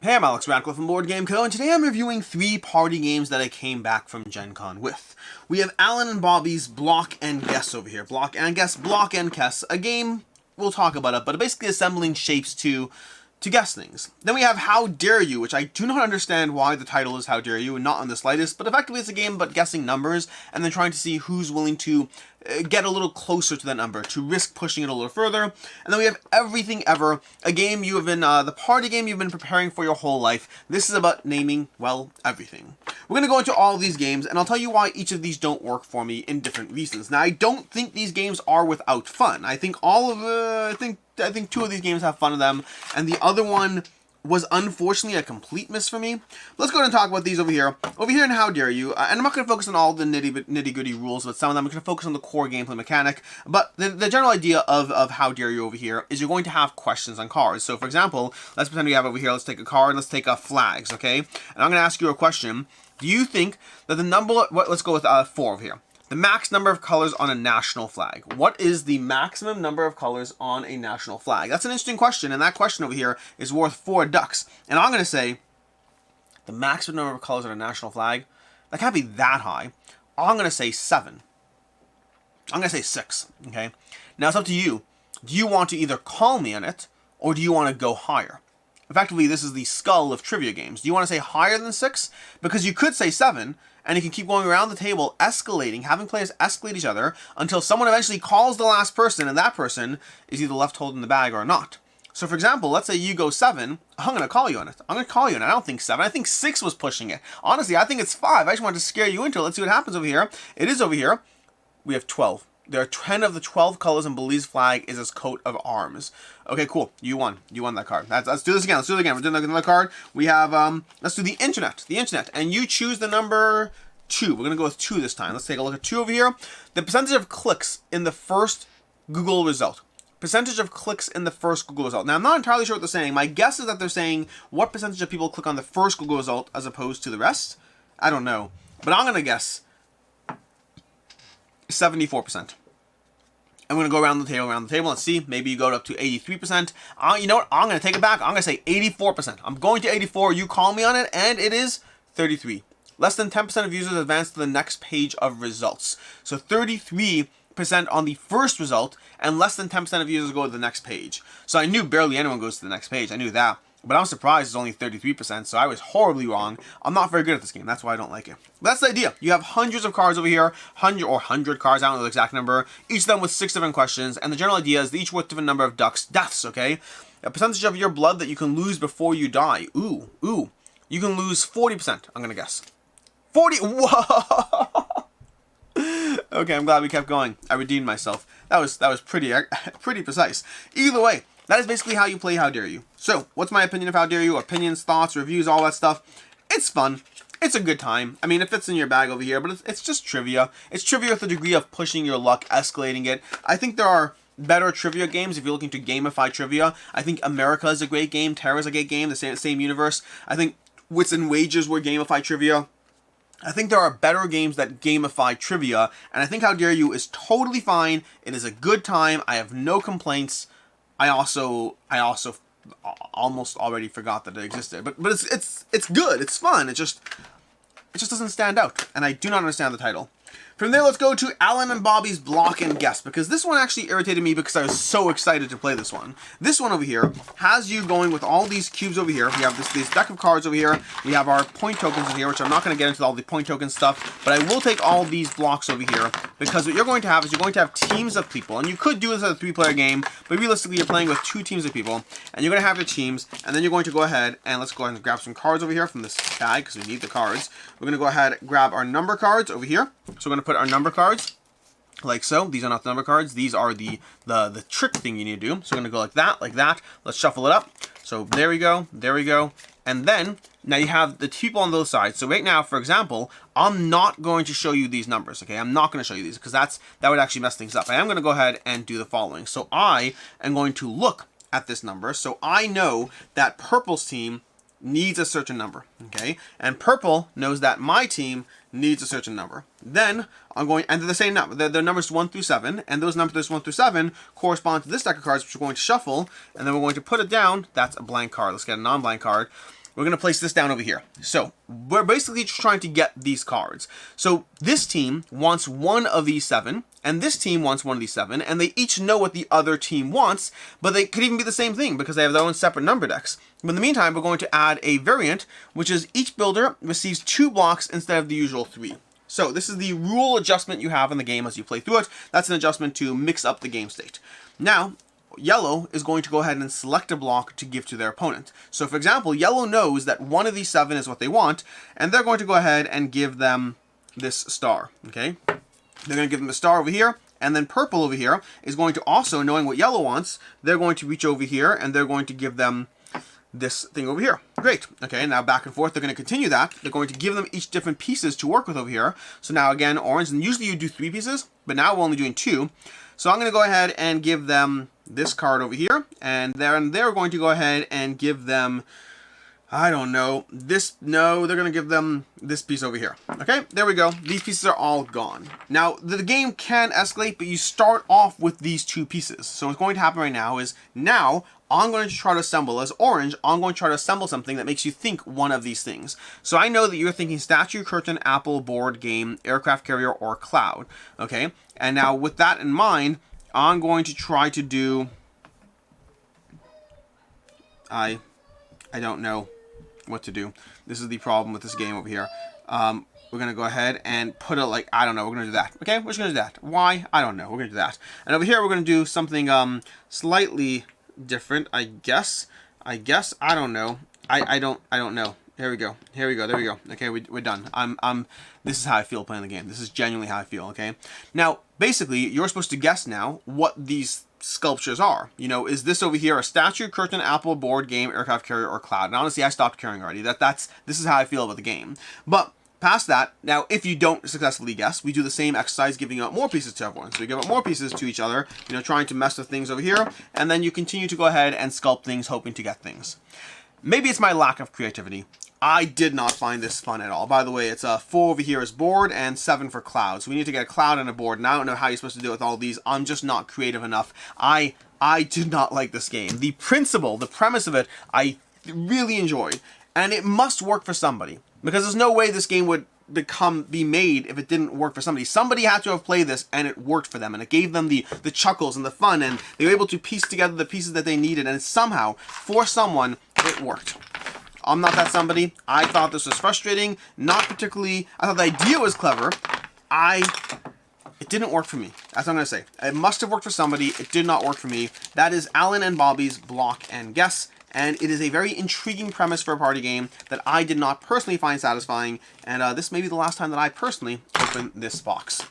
Hey, I'm Alex Radcliffe from Board Game Co. And today I'm reviewing 3 party games that I came back from GenCon with. We have Alan and Bobby's Block and Guess over here. Block and Guess, Block and Guess. A game, we'll talk about it, but basically assembling shapes to guess things. Then we have How Dare You, which I do not understand why the title is How Dare You, and not in the slightest, but effectively it's a game about guessing numbers, and then trying to see who's willing to get a little closer to that number, to risk pushing it a little further. And then we have Everything Ever, a game you have been, the party game you've been preparing for your whole life. This is about naming, well, everything. We're going to go into all of these games, and I'll tell you why each of these don't work for me in different reasons. Now, I don't think these games are without fun. I think I think 2 of these games have fun in them, and the other one was unfortunately a complete miss for me. Let's go ahead and talk about these over here. Over here in How Dare You, and I'm not going to focus on all the nitty-gritty rules, but some of them I'm going to focus on the core gameplay mechanic. But the general idea of How Dare You over here is you're going to have questions on cards. So for example, let's pretend we have over here, let's take a card, let's take flags, okay? And I'm going to ask you a question. Do you think that the number, let's go with 4 over here. The max number of colors on a national flag. What is the maximum number of colors on a national flag? That's an interesting question, and that question over here is worth 4 ducks. And I'm going to say, the maximum number of colors on a national flag, that can't be that high. I'm going to say 7. I'm going to say 6, okay? Now it's up to you. Do you want to either call me on it, or do you want to go higher? Effectively, this is the skull of trivia games. Do you want to say higher than 6? Because you could say 7, and you can keep going around the table, escalating, having players escalate each other, until someone eventually calls the last person, and that person is either left holding the bag or not. So for example, let's say you go 7, I'm going to call you on it. I'm going to call you on it. I don't think 7. I think 6 was pushing it. Honestly, I think it's 5. I just wanted to scare you into it. Let's see what happens over here. It is over here. We have 12. There are 10 of the 12 colors, and Belize's flag is its coat of arms. Okay, cool. You won. You won that card. Let's do this again. Let's do it again. We're doing another card. We have, let's do the internet. The internet. And you choose the number 2. We're going to go with 2 this time. Let's take a look at 2 over here. The percentage of clicks in the first Google result. Percentage of clicks in the first Google result. Now, I'm not entirely sure what they're saying. My guess is that they're saying what percentage of people click on the first Google result as opposed to the rest. I don't know. But I'm going to guess 74%. I'm going to go around the table. Let's see. Maybe you go up to 83%. You know what? I'm going to take it back. I'm going to say 84%. I'm going to 84. You call me on it, and it is 33. Less than 10% of users advance to the next page of results. So 33% on the first result, and less than 10% of users go to the next page. So I knew barely anyone goes to the next page. I knew that. But I'm surprised it's only 33%, so I was horribly wrong. I'm not very good at this game. That's why I don't like it. But that's the idea. You have hundreds of cards over here, 100 cards, I don't know the exact number, each of them with 6 different questions, and the general idea is they each worth different number of deaths, okay? A percentage of your blood that you can lose before you die. Ooh. You can lose 40%, I'm going to guess. 40, whoa! Okay, I'm glad we kept going. I redeemed myself. That was pretty precise. Either way, that is basically how you play How Dare You. So, what's my opinion of How Dare You? Opinions, thoughts, reviews, all that stuff. It's fun. It's a good time. I mean, it fits in your bag over here, but it's just trivia. It's trivia with a degree of pushing your luck, escalating it. I think there are better trivia games if you're looking to gamify trivia. I think America is a great game. Terra is a great game. The same universe. I think Wits and Wagers were gamify trivia. I think there are better games that gamify trivia, and I think How Dare You is totally fine. It is a good time. I have no complaints. I also almost already forgot that it existed, but it's good. It's fun. It just doesn't stand out, and I do not understand the title. From there, let's go to Alan and Bobby's Block and Guess, because this one actually irritated me because I was so excited to play this one. This one over here has you going with all these cubes over here. We have this deck of cards over here. We have our point tokens in here, which I'm not going to get into all the point token stuff, but I will take all these blocks over here, because what you're going to have is you're going to have teams of people, and you could do this as a 3-player game, but realistically you're playing with 2 teams of people, and you're going to have your teams, and then you're going to go ahead and let's go ahead and grab some cards over here from this bag, because we need the cards. We're going to go ahead and grab our number cards over here. So we're going to put our number cards like so. These are not the number cards. These are the trick thing you need to do. So we're going to go like that. Let's shuffle it up. So there we go. And then now you have the people on those sides. So right now, for example, I'm not going to show you these numbers, okay? I'm not going to show you these because that would actually mess things up. I am going to go ahead and do the following. So I am going to look at this number. So I know that purple's team needs a certain number, okay? And purple knows that my team needs a certain number. Then I'm going, and they're the same number. They're numbers 1 through 7, and those numbers 1 through 7 correspond to this deck of cards, which we're going to shuffle, and then we're going to put it down. That's a blank card. Let's get a non-blank card. we're going to place this down over here. So we're basically just trying to get these cards. So this team wants one of these 7, and this team wants one of these 7, and they each know what the other team wants, but they could even be the same thing because they have their own separate number decks. But in the meantime, we're going to add a variant, which is each builder receives 2 blocks instead of the usual 3. So this is the rule adjustment you have in the game as you play through it. That's an adjustment to mix up the game state. Now, yellow is going to go ahead and select a block to give to their opponent. So for example, yellow knows that one of these 7 is what they want, and they're going to go ahead and give them this star, okay? They're going to give them a star over here, and then purple over here is going to also, knowing what yellow wants, they're going to reach over here, and they're going to give them this thing over here. Great. Okay, now back and forth, they're going to continue that. They're going to give them each different pieces to work with over here. So now again, orange, and usually you do 3 pieces, but now we're only doing 2. So I'm going to go ahead and give them this card over here, and they're going to go ahead and give them, I don't know, this, no, they're going to give them this piece over here. Okay, there we go. These pieces are all gone. Now, the game can escalate, but you start off with these 2 pieces. So what's going to happen right now is, now, I'm going to try to assemble, as orange, I'm going to try to assemble something that makes you think one of these things. So I know that you're thinking statue, curtain, apple, board, game, aircraft carrier, or cloud. Okay, and now with that in mind, I'm going to try to do, I don't know what to do. This is the problem with this game over here. We're going to go ahead and put it like, I don't know, we're going to do that. Okay, we're just going to do that. Why? I don't know. We're going to do that. And over here, we're going to do something slightly different, I guess. I don't know. I don't know. Here we go. There we go. Okay, we're done. This is how I feel playing the game. This is genuinely how I feel, okay? Now, basically, you're supposed to guess now what these sculptures are. You know, is this over here a statue, curtain, apple, board, game, aircraft carrier, or cloud? And honestly, I stopped caring already. This is how I feel about the game. But past that, now, if you don't successfully guess, we do the same exercise, giving out more pieces to everyone. So we give out more pieces to each other, you know, trying to mess with things over here, and then you continue to go ahead and sculpt things, hoping to get things. Maybe it's my lack of creativity. I did not find this fun at all. By the way, it's 4 over here is board and 7 for cloud. So we need to get a cloud and a board, and I don't know how you're supposed to do it with all these. I'm just not creative enough. I did not like this game. The principle, the premise of it, I really enjoyed. And it must work for somebody. Because there's no way this game would be made if it didn't work for somebody. Somebody had to have played this and it worked for them, and it gave them the chuckles and the fun, and they were able to piece together the pieces that they needed, and somehow, for someone, it worked. I'm not that somebody. I thought this was frustrating, not particularly, I thought the idea was clever. It didn't work for me. That's what I'm going to say. It must have worked for somebody. It did not work for me. That is Alan and Bobby's Block and Guess. And it is a very intriguing premise for a party game that I did not personally find satisfying. And this may be the last time that I personally open this box.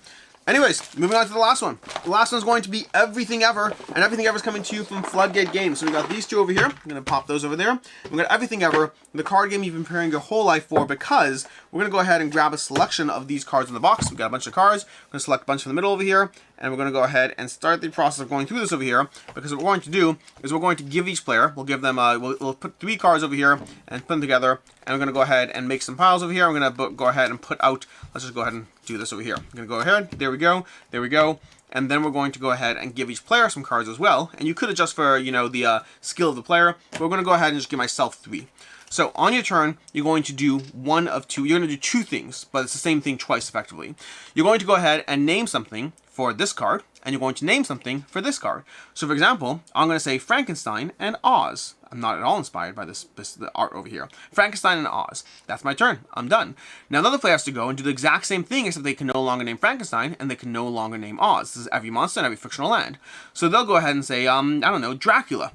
Anyways, moving on to the last one. The last one is going to be Everything Ever, and Everything Ever is coming to you from Floodgate Games. So we got these 2 over here. I'm going to pop those over there. We got Everything Ever, the card game you've been preparing your whole life for, because we're going to go ahead and grab a selection of these cards in the box. We've got a bunch of cards. We're going to select a bunch from the middle over here, and we're going to go ahead and start the process of going through this over here, because what we're going to do is we're going to give each player, we'll give them, we'll put 3 cards over here and put them together, and we're going to go ahead and make some piles over here. I'm going to go ahead and put out, let's just go ahead and do this over here. I'm going to go ahead, there we go, and then we're going to go ahead and give each player some cards as well, and you could adjust for, you know, the skill of the player, but we're going to go ahead and just give myself 3. So on your turn, you're going to do one of 2, you're going to do 2 things, but it's the same thing twice effectively. You're going to go ahead and name something for this card, and you're going to name something for this card. So for example, I'm going to say Frankenstein and Oz. I'm not at all inspired by the art over here. Frankenstein and Oz. That's my turn. I'm done. Now the other player has to go and do the exact same thing, except they can no longer name Frankenstein and they can no longer name Oz. This is every monster and every fictional land. So they'll go ahead and say, I don't know, Dracula.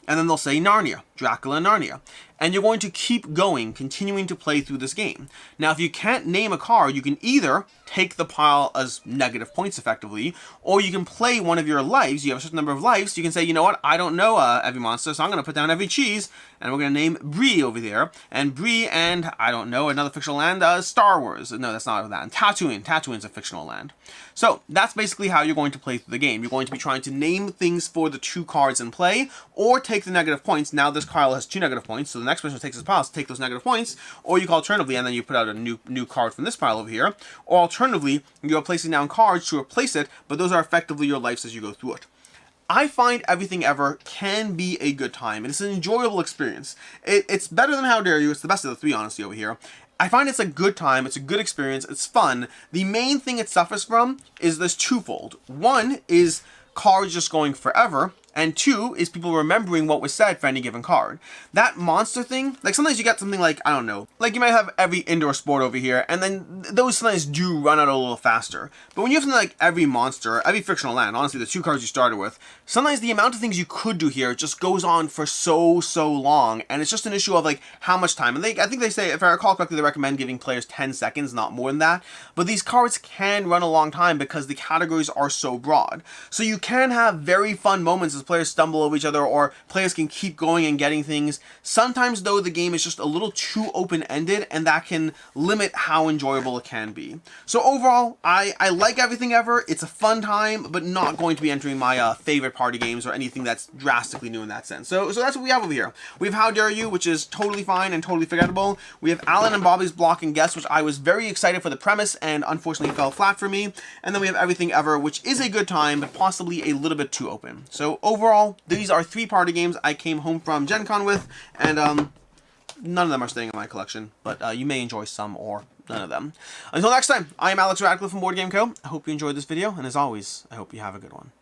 And then they'll say Narnia, Dracula and Narnia. And you're going to keep going, continuing to play through this game. Now, if you can't name a card, you can either take the pile as negative points effectively, or you can play one of your lives. You have a certain number of lives. So you can say, you know what, I don't know every monster, so I'm going to put down every cheese, and we're going to name Brie over there. And Brie and, I don't know, another fictional land, Star Wars. No, that's not that. And Tatooine. Tatooine's a fictional land. So that's basically how you're going to play through the game. You're going to be trying to name things for the 2 cards in play, or take the negative points. Now this pile has 2 negative points, so the next person who takes this pile has to take those negative points, or you can alternatively, and then you put out a new card from this pile over here, or alternatively, you are placing down cards to replace it, but those are effectively your lives as you go through it. I find Everything Ever can be a good time. It's an enjoyable experience. It's better than How Dare You. It's the best of the three, honestly, over here. I find it's a good time, it's a good experience, it's fun. The main thing it suffers from is this twofold. One is cards just going forever, and two is people remembering what was said for any given card. That monster thing, like sometimes you get something like, I don't know, like you might have every indoor sport over here, and then those sometimes do run out a little faster. But when you have something like every monster, every fictional land, honestly the 2 cards you started with, sometimes the amount of things you could do here just goes on for so long, and it's just an issue of like how much time. And I think they say, if I recall correctly, they recommend giving players 10 seconds, not more than that. But these cards can run a long time because the categories are so broad. So you can have very fun moments as players stumble over each other, or players can keep going and getting things. Sometimes though the game is just a little too open-ended, and that can limit how enjoyable it can be. So overall, I like Everything Ever. It's a fun time, but not going to be entering my favorite party games or anything that's drastically new in that sense. So that's what we have over here. We have How Dare You, which is totally fine and totally forgettable. We have Alan and Bobby's Block and Guess, which I was very excited for the premise and unfortunately fell flat for me. And then we have Everything Ever, which is a good time, but possibly a little bit too open. So overall, these are 3 party games I came home from Gen Con with, and none of them are staying in my collection, but you may enjoy some or none of them. Until next time, I am Alex Radcliffe from Board Game Co. I hope you enjoyed this video, and as always, I hope you have a good one.